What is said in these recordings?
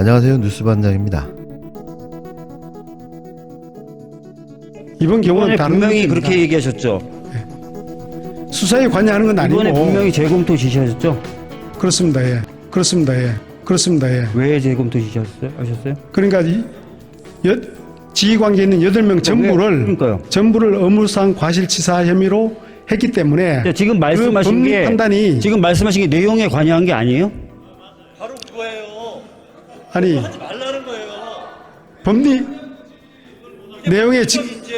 안녕하세요. 뉴스반장입니다. 이번 경우는 이번에 다른 분명히 문제입니다. 그렇게 얘기하셨죠. 수사에 관여하는 건 아니고. 이번에 분명히 재검토 지시하셨죠. 그렇습니다. 예. 그렇습니다. 예. 그렇습니다. 예. 왜 재검토 지시하셨어요? 그러니까 지휘관계 있는 8명 그러니까요. 전부를 업무상 과실치사 혐의로 했기 때문에 근데 지금 말씀하신 법리 게 판단이 지금 말씀하신 게 내용에 관여한 게 아니에요? 바로 그거예요. 아니 하지 말라는 거예요. 법리 내용에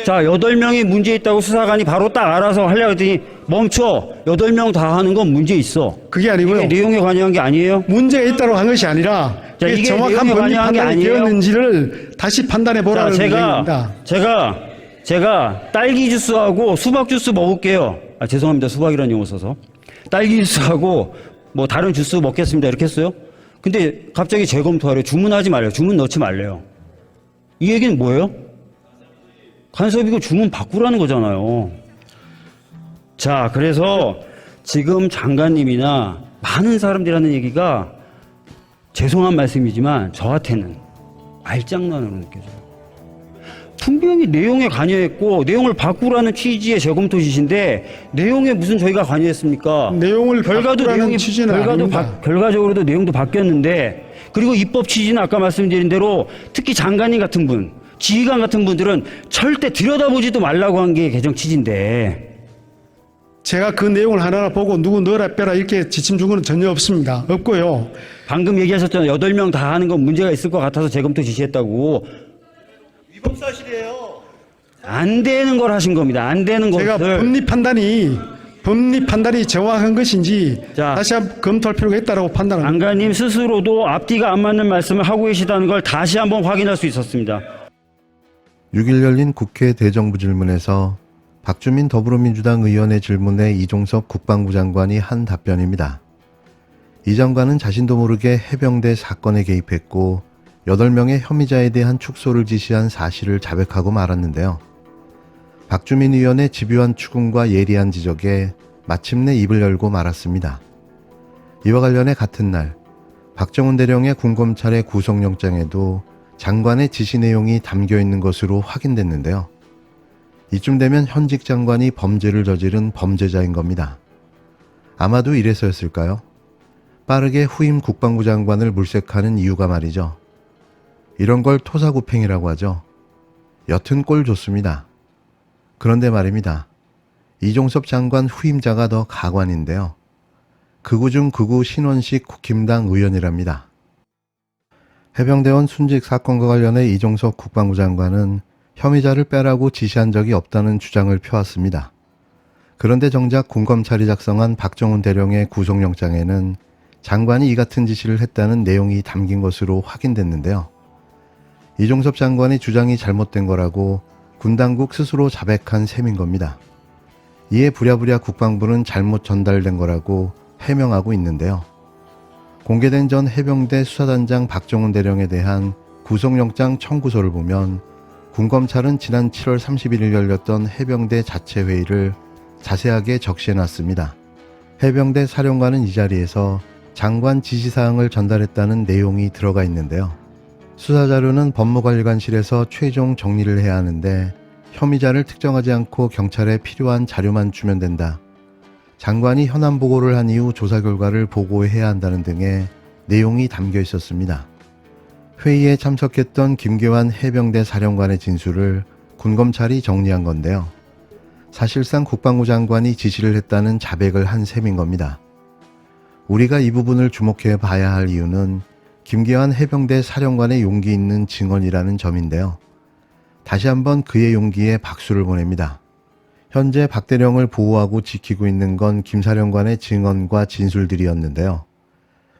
자, 8명이 문제 있다고 수사관이 바로 딱 알아서 하려고 했더니 멈춰. 8명 다 하는 건 문제 있어. 그게 아니고요. 이게 내용에 관여한 게 아니에요? 문제가 있다고 한 것이 아니라 자, 이게 이게 정확한 내용에 법리 관여한 게 판단이 아니에요? 되었는지를 다시 판단해 자, 보라는 내용입니다. 제가 딸기 주스하고 수박 주스 먹을게요. 아, 죄송합니다. 수박이라는 용어 써서. 딸기 주스하고 뭐 다른 주스 먹겠습니다. 이렇게 했어요. 근데 갑자기 재검토하래요. 주문하지 말래요. 주문 넣지 말래요. 이 얘기는 뭐예요? 간섭이고 주문 바꾸라는 거잖아요. 자, 그래서 지금 장관님이나 많은 사람들이 하는 얘기가 죄송한 말씀이지만 저한테는 말장난으로 느껴져요. 분명히 내용에 관여했고 내용을 바꾸라는 취지의 재검토 지시인데 내용에 무슨 저희가 관여했습니까? 내용을 결과도 바꾸라는 내용이 취지는 아닙니다. 결과적으로도 내용도 바뀌었는데 그리고 입법 취지는 아까 말씀드린 대로 특히 장관님 같은 분, 지휘관 같은 분들은 절대 들여다보지도 말라고 한 게 개정 취지인데 제가 그 내용을 하나하나 보고 누구 넣어라 빼라 이렇게 지침 준 거는 전혀 없습니다. 없고요. 방금 얘기하셨잖아요. 8명 다 하는 건 문제가 있을 것 같아서 재검토 지시했다고. 위법 사실이에요. 안 되는 걸 하신 겁니다. 안 되는 제가 것을. 법리 판단이 정확한 것인지 자, 다시 한번 검토할 필요가 있다고 판단합니다. 장관님 스스로도 앞뒤가 안 맞는 말씀을 하고 계시다는 걸 다시 한번 확인할 수 있었습니다. 6일 열린 국회 대정부 질문에서 박주민 더불어민주당 의원의 질문에 이종섭 국방부 장관이 한 답변입니다. 이 장관은 자신도 모르게 해병대 사건에 개입했고 8명의 혐의자에 대한 축소를 지시한 사실을 자백하고 말았는데요. 박주민 의원의 집요한 추궁과 예리한 지적에 마침내 입을 열고 말았습니다. 이와 관련해 같은 날 박정훈 대령의 군검찰의 구속영장에도 장관의 지시 내용이 담겨 있는 것으로 확인됐는데요. 이쯤 되면 현직 장관이 범죄를 저지른 범죄자인 겁니다. 아마도 이래서였을까요? 빠르게 후임 국방부 장관을 물색하는 이유가 말이죠. 이런 걸 토사구팽이라고 하죠. 여튼 꼴 좋습니다. 그런데 말입니다. 이종섭 장관 후임자가 더 가관인데요. 극우 중 극우 신원식 국힘당 의원이랍니다. 해병대원 순직 사건과 관련해 이종섭 국방부 장관은 혐의자를 빼라고 지시한 적이 없다는 주장을 펴왔습니다. 그런데 정작 군검찰이 작성한 박정훈 대령의 구속영장에는 장관이 이 같은 지시를 했다는 내용이 담긴 것으로 확인됐는데요. 이종섭 장관의 주장이 잘못된 거라고 군 당국 스스로 자백한 셈인 겁니다. 이에 부랴부랴 국방부는 잘못 전달된 거라고 해명하고 있는데요. 공개된 전 해병대 수사단장 박정훈 대령에 대한 구속영장 청구서를 보면 군검찰은 지난 7월 31일 열렸던 해병대 자체 회의를 자세하게 적시해놨습니다. 해병대 사령관은 이 자리에서 장관 지시사항을 전달했다는 내용이 들어가 있는데요. 수사자료는 법무관리관실에서 최종 정리를 해야 하는데 혐의자를 특정하지 않고 경찰에 필요한 자료만 주면 된다. 장관이 현안 보고를 한 이후 조사 결과를 보고해야 한다는 등의 내용이 담겨 있었습니다. 회의에 참석했던 김계환 해병대 사령관의 진술을 군검찰이 정리한 건데요. 사실상 국방부 장관이 지시를 했다는 자백을 한 셈인 겁니다. 우리가 이 부분을 주목해 봐야 할 이유는 김계환 해병대 사령관의 용기 있는 증언이라는 점인데요. 다시 한번 그의 용기에 박수를 보냅니다. 현재 박 대령을 보호하고 지키고 있는 건 김 사령관의 증언과 진술들이었는데요.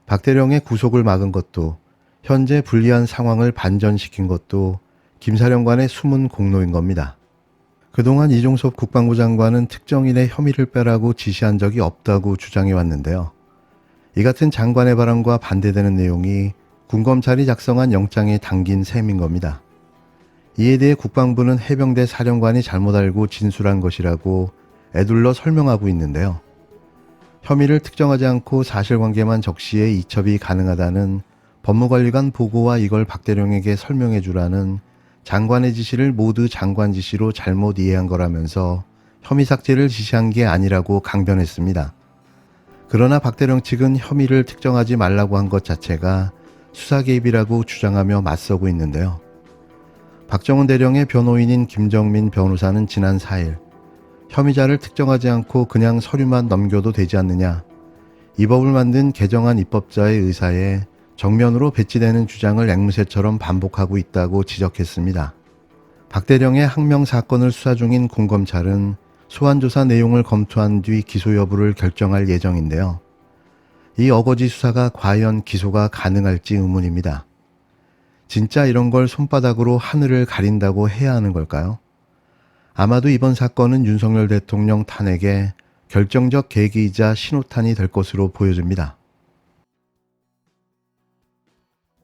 박 대령의 구속을 막은 것도 현재 불리한 상황을 반전시킨 것도 김 사령관의 숨은 공로인 겁니다. 그동안 이종섭 국방부 장관은 특정인의 혐의를 빼라고 지시한 적이 없다고 주장해 왔는데요. 이 같은 장관의 바람과 반대되는 내용이 군검찰이 작성한 영장에 담긴 셈인 겁니다. 이에 대해 국방부는 해병대 사령관이 잘못 알고 진술한 것이라고 애둘러 설명하고 있는데요. 혐의를 특정하지 않고 사실관계만 적시해 이첩이 가능하다는 법무관리관 보고와 이걸 박대령에게 설명해 주라는 장관의 지시를 모두 장관 지시로 잘못 이해한 거라면서 혐의 삭제를 지시한 게 아니라고 강변했습니다. 그러나 박대령 측은 혐의를 특정하지 말라고 한 것 자체가 수사 개입이라고 주장하며 맞서고 있는데요. 박정훈 대령의 변호인인 김정민 변호사는 지난 4일 혐의자를 특정하지 않고 그냥 서류만 넘겨도 되지 않느냐, 이 법을 만든 개정안 입법자의 의사에 정면으로 배치되는 주장을 앵무새처럼 반복하고 있다고 지적했습니다. 박 대령의 항명 사건을 수사 중인 공검찰은 소환조사 내용을 검토한 뒤 기소 여부를 결정할 예정인데요. 이 어거지 수사가 과연 기소가 가능할지 의문입니다. 진짜 이런 걸 손바닥으로 하늘을 가린다고 해야 하는 걸까요? 아마도 이번 사건은 윤석열 대통령 탄핵의 결정적 계기이자 신호탄이 될 것으로 보여집니다.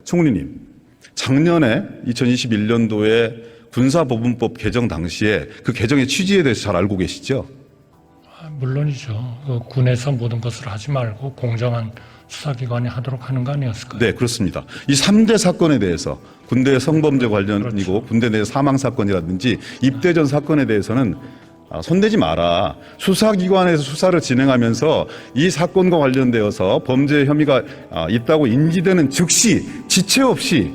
총리님, 작년에 2021년도에 군사법원법 개정 당시에 그 개정의 취지에 대해서 잘 알고 계시죠? 물론이죠. 군에서 모든 것을 하지 말고 공정한 수사기관이 하도록 하는 거 아니었을까요? 네, 그렇습니다. 이 3대 사건에 대해서 군대 성범죄 관련이고 그렇죠. 군대 내 사망 사건이라든지 입대 전 사건에 대해서는 손대지 마라. 수사기관에서 수사를 진행하면서 이 사건과 관련되어서 범죄 혐의가 있다고 인지되는 즉시 지체 없이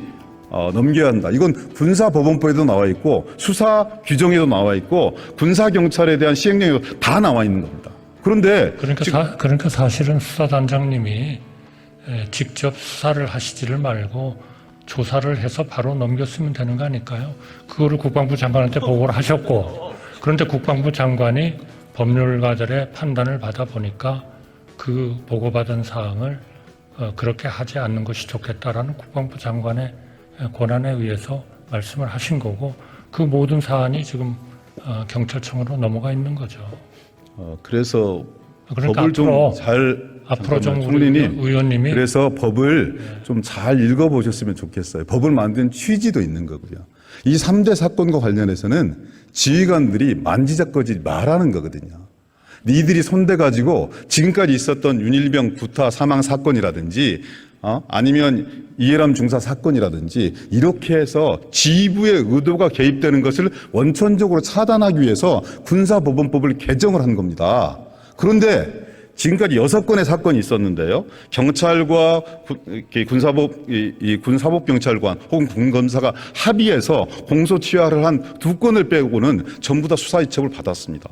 넘겨야 한다. 이건 군사법원법에도 나와 있고 수사 규정에도 나와 있고 군사경찰에 대한 시행령에도 다 나와 있는 겁니다. 그런데 그러니까 사실은 수사단장님이 직접 수사를 하시지를 말고 조사를 해서 바로 넘겼으면 되는 거 아닐까요? 그거를 국방부 장관한테 보고를 하셨고, 그런데 국방부 장관이 법률가들의 판단을 받아보니까 그 보고받은 사항을 그렇게 하지 않는 것이 좋겠다라는 국방부 장관의 권한에 의해서 말씀을 하신 거고, 그 모든 사안이 지금 경찰청으로 넘어가 있는 거죠. 그래서 그러니까 법을 앞으로 좀 총리님, 의원님이 그래서 법을 좀 잘 읽어보셨으면 좋겠어요. 법을 만든 취지도 있는 거고요. 이 3대 사건과 관련해서는 지휘관들이 만지작거리지 말라는 거거든요. 니들이 손대가지고 지금까지 있었던 윤일병 구타 사망 사건이라든지 아니면 이해람 중사 사건이라든지 이렇게 해서 지휘부의 의도가 개입되는 것을 원천적으로 차단하기 위해서 군사법원법을 개정을 한 겁니다. 그런데 지금까지 6건의 사건이 있었는데요. 경찰과 군사법경찰관 혹은 군검사가 합의해서 공소취하를 한 2건을 빼고는 전부 다 수사 이첩을 받았습니다.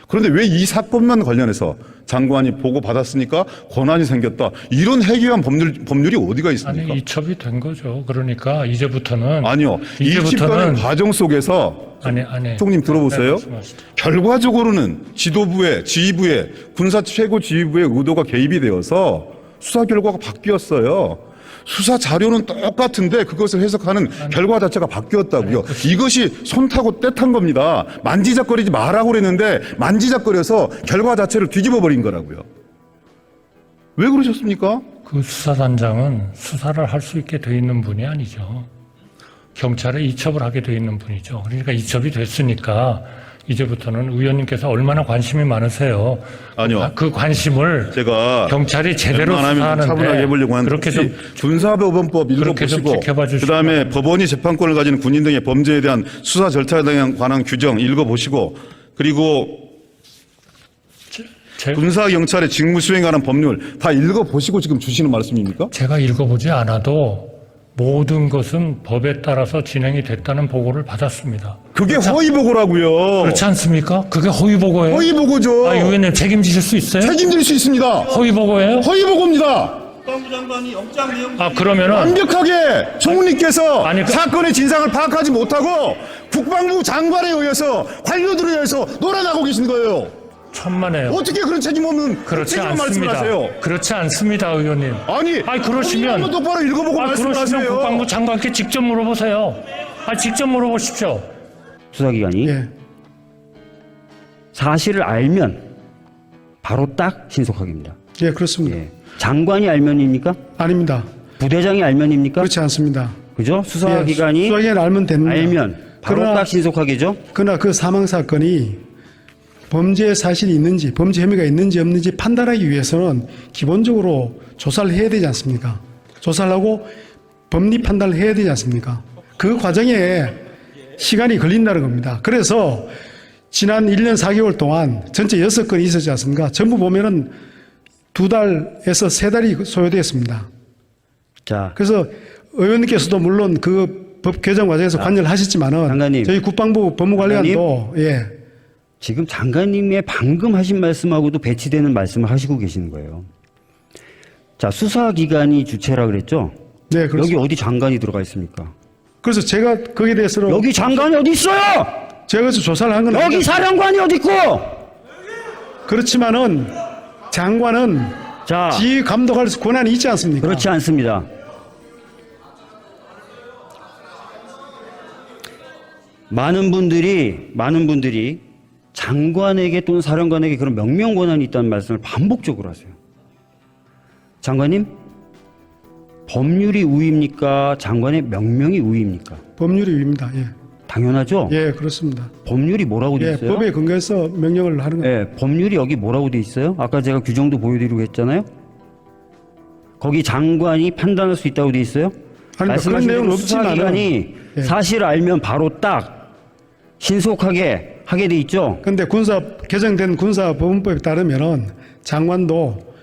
그런데 왜 이 사건만 관련해서 장관이 보고 받았으니까 권한이 생겼다. 이런 해괴한 법률이 어디가 있습니까? 아니, 이첩이 된 거죠. 그러니까 이제부터는 아니요. 이첩하는 과정 속에서 총님 들어보세요. 결과적으로는 지휘부의 군사 최고 지휘부의 의도가 개입이 되어서 수사 결과가 바뀌었어요. 수사 자료는 똑같은데 그것을 해석하는 결과 자체가 바뀌었다고요. 이것이 손타고 떼탄 겁니다. 만지작거리지 말라고 그랬는데 만지작거려서 결과 자체를 뒤집어 버린 거라고요. 왜 그러셨습니까? 그 수사단장은 수사를 할 수 있게 돼 있는 분이 아니죠. 경찰에 이첩을 하게 돼 있는 분이죠. 그러니까 이첩이 됐으니까 이제부터는 의원님께서 얼마나 관심이 많으세요. 아니요. 그 관심을 제가 제가 제대로 수사하는데 차분하게 해보려고 하는데 그렇게 좀 군사법원법 읽어보시고 그다음에 법원이 재판권을 가지는 군인 등의 범죄에 대한 수사 절차에 관한 규정 읽어보시고 그리고 군사경찰의 직무 수행에 관한 법률 다 읽어보시고 지금 주시는 말씀입니까? 제가 읽어보지 않아도 모든 것은 법에 따라서 진행이 됐다는 보고를 받았습니다. 그게 허위보고라고요. 그렇지 않습니까? 그게 허위보고예요. 허위보고죠. 의원님 책임지실 수 있어요? 책임질 수 있습니다. 허위보고예요? 허위보고입니다. 국방부 장관이 영장 내용 그러면은 완벽하게 총리께서 아니, 사건의 진상을 파악하지 못하고 국방부 장관에 의해서 관료들에 의해서 놀아나고 계신 거예요. 천만에요. 어떻게 그런 책임 없는 그렇지 책임을 않습니다. 말씀하세요? 그렇지 않습니다, 의원님. 그러시면 한번 똑바로 읽어보고 그러시면 말씀하세요. 국방부 장관께 직접 물어보세요. 직접 물어보십시오. 수사기관이 예. 사실을 알면 바로 딱 신속하게입니다. 예, 그렇습니다. 예. 장관이 알면입니까? 아닙니다. 부대장이 알면입니까? 그렇지 않습니다. 그죠? 수사기관이 수사기관 알면 됩니다. 알면 바로 딱 신속하게죠? 그러나 그 사망 사건이 범죄 사실이 있는지, 범죄 혐의가 있는지 없는지 판단하기 위해서는 기본적으로 조사를 해야 되지 않습니까? 조사를 하고 법리 판단을 해야 되지 않습니까? 그 과정에 시간이 걸린다는 겁니다. 그래서 지난 1년 4개월 동안 전체 6건이 있었지 않습니까? 전부 보면은 2달에서 3달이 소요되었습니다. 자, 그래서 의원님께서도 물론 그 법 개정 과정에서 관여를 하셨지만은 장관님. 저희 국방부 법무관리관도 예. 지금 장관님의 방금 하신 말씀하고도 배치되는 말씀을 하시고 계시는 거예요. 자, 수사기관이 주체라 그랬죠? 네, 그렇습니다. 여기 어디 장관이 들어가 있습니까? 그래서 제가 거기에 대해서는 여기 장관이 어디 있어요? 제가 그래서 조사를 한 건 여기 사령관이 어디 있고? 그렇지만은 장관은 자, 지휘 감독할 권한이 있지 않습니까? 그렇지 않습니다. 많은 분들이 장관에게 또는 사령관에게 그런 명령 권한이 있다는 말씀을 반복적으로 하세요. 장관님, 법률이 우위입니까? 장관의 명령이 우위입니까? 법률이 위입니다. 예. 당연하죠? 예, 그렇습니다. 법률이 뭐라고 돼 예, 있어요? 법에 근거해서 명령을 하는 겁니다. 예, 법률이 여기 뭐라고 돼 있어요? 아까 제가 규정도 보여드리고 했잖아요. 거기 장관이 판단할 수 있다고 돼 있어요. 아니, 말씀하신 그런 내용은 대로 없지만은, 수사기관이 예. 사실을 알면 바로 딱 신속하게 하게 돼 있죠. 근데 개정된 군사법원법에 따르면은 장관도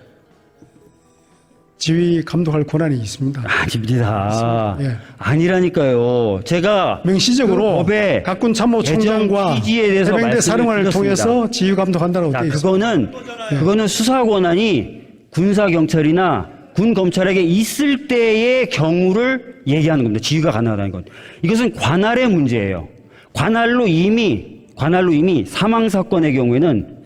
지휘 감독할 권한이 있습니다. 아닙니다. 예. 아니라니까요. 제가 명시적으로 그 법의 각군 참모총장과 개정 취지에 대해서 해병대 말씀을 사령관을 드렸습니다. 통해서 지휘 감독한다고 자, 되어 있습니다. 그거는 수사 권한이 군사 경찰이나 군 검찰에게 있을 때의 경우를 얘기하는 겁니다. 지휘가 가능하다는 건. 이것은 관할의 문제예요. 관할로 이미 사망 사건의 경우에는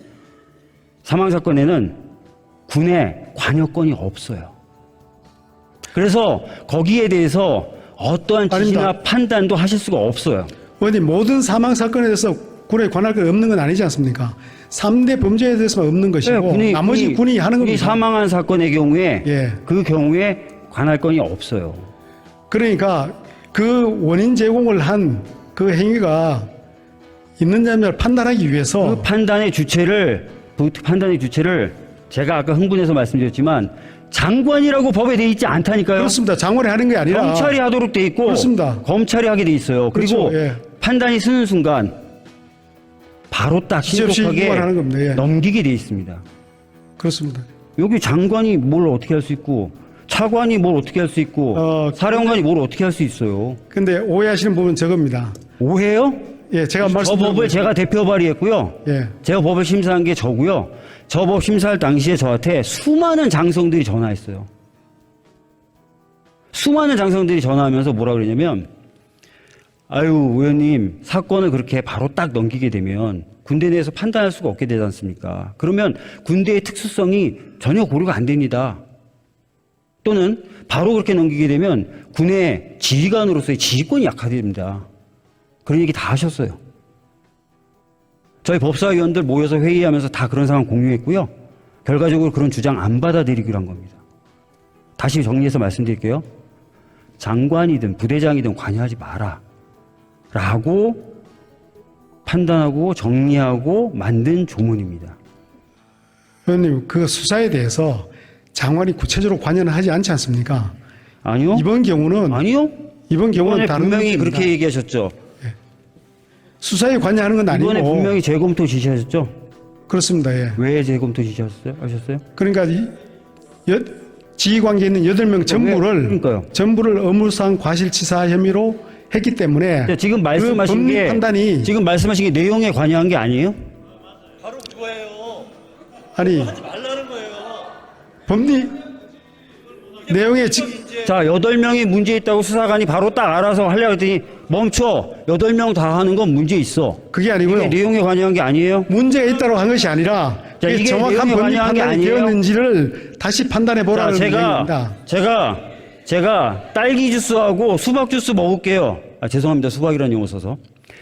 군의 관여권이 없어요. 그래서 거기에 대해서 어떠한 지시나 아닙니다. 판단도 하실 수가 없어요. 의원님, 모든 사망 사건에 대해서 군의 관할권이 없는 건 아니지 않습니까? 3대 범죄에 대해서만 없는 것이고 나머지 군이 하는 군이 겁니다. 사망한 사건의 경우에 예. 그 경우에 관할권이 없어요. 그러니까 그 원인 제공을 한 그 행위가 있느냐 없느냐를 판단하기 위해서 그 판단의 주체를 제가 아까 흥분해서 말씀드렸지만 장관이라고 법에 돼 있지 않다니까요. 그렇습니다. 장관이 하는 게 아니라 검찰이 하도록 돼 있고 그렇습니다. 검찰이 하게 돼 있어요. 그리고 그렇죠. 예. 판단이 서는 순간 바로 딱 지시없이 신속하게 유발하는 겁니다. 예. 넘기게 돼 있습니다. 그렇습니다. 여기 장관이 뭘 어떻게 할 수 있고 차관이 뭘 어떻게 할 수 있고 사령관이 뭘 어떻게 할 수 있어요. 근데 오해하시는 부분은 저겁니다. 오해요? 예, 제가 저 말씀드린 법을 제가 대표 발의했고요. 예. 제가 법을 심사한 게 저고요. 저 법 심사할 당시에 저한테 수많은 장성들이 전화했어요. 수많은 장성들이 전화하면서 뭐라 그러냐면 아유 의원님 사건을 그렇게 바로 딱 넘기게 되면 군대 내에서 판단할 수가 없게 되지 않습니까? 그러면 군대의 특수성이 전혀 고려가 안 됩니다. 또는 바로 그렇게 넘기게 되면 군의 지휘관으로서의 지휘권이 약화됩니다. 그런 얘기 다 하셨어요. 저희 법사위원들 모여서 회의하면서 다 그런 상황 공유했고요. 결과적으로 그런 주장 안 받아들이기로 한 겁니다. 다시 정리해서 말씀드릴게요. 장관이든 부대장이든 관여하지 마라. 라고 판단하고 정리하고 만든 조문입니다. 의원님, 그 수사에 대해서 장관이 구체적으로 관여는 하지 않지 않습니까? 아니요? 이번 경우는 아니요? 이번 경우는 이번에 다른 분명히 문제입니다. 그렇게 얘기하셨죠. 수사에 관여하는 건 아니고 이번에 분명히 재검토 지시하셨죠. 그렇습니다. 예. 왜 재검토 지시하셨어요? 그러니까 지휘 관계에 있는 8명 그러니까요. 전부를 업무상 과실치사 혐의로 했기 때문에 자, 지금 말씀하신 그 법리 게 판단이 지금 말씀하신 게 내용에 관여한 게 아니에요? 바로 그거예요. 아니 하지 말라는 거예요. 법리 내용에 자, 8명이 문제 있다고 수사관이 바로 딱 알아서 하려고 했더니 멈춰. 8명 다 하는 건 문제 있어. 그게 아니고요. 이게 내용에 관여한 게 아니에요? 문제가 있다고 한 것이 아니라 자, 이게 정확한 내용에 법리 관여한 게 판단이 아니에요? 되었는지를 다시 판단해 자, 보라는 내용입니다. 제가 딸기 주스하고 수박 주스 먹을게요. 아, 죄송합니다. 수박이라는 용어 써서.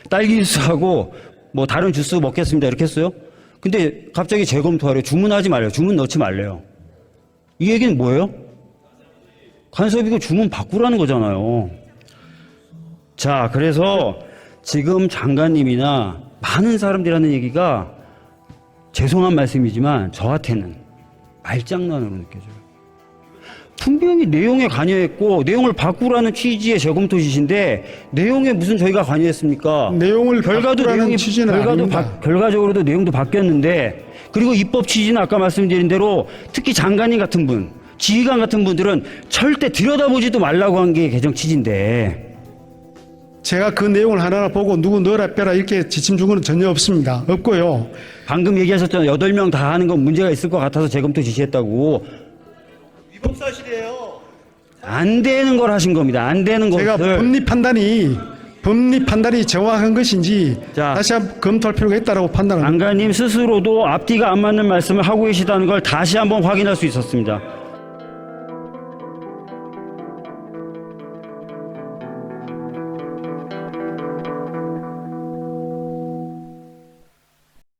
딸기 주스하고 뭐 다른 주스 먹겠습니다. 이렇게 했어요. 근데 갑자기 재검토하래요. 주문하지 말래요. 주문 넣지 말래요. 이 얘기는 뭐예요? 간섭이고 주문 바꾸라는 거잖아요. 자, 그래서 지금 장관님이나 많은 사람들이 하는 얘기가 죄송한 말씀이지만 저한테는 말장난으로 느껴져요. 분명히 내용에 관여했고 내용을 바꾸라는 취지의 재검토 지시인데 내용에 무슨 저희가 관여했습니까? 내용을 결과도 바꾸라는 내용이 취지는 아닙니다. 결과적으로도 내용도 바뀌었는데 그리고 입법 취지는 아까 말씀드린 대로 특히 장관님 같은 분, 지휘관 같은 분들은 절대 들여다보지도 말라고 한 게 개정 취지인데 제가 그 내용을 하나하나 보고 누구 넣어라 빼라 이렇게 지침 준 건 전혀 없습니다. 없고요. 방금 얘기하셨던 8명 다 하는 건 문제가 있을 것 같아서 재검토 지시했다고 위법 사실이에요. 안 되는 걸 하신 겁니다. 안 되는 제가 것을 법리 판단이 정확한 것인지 자, 다시 한번 검토할 필요가 있다고 판단합니다. 장관님 스스로도 앞뒤가 안 맞는 말씀을 하고 계시다는 걸 다시 한번 확인할 수 있었습니다.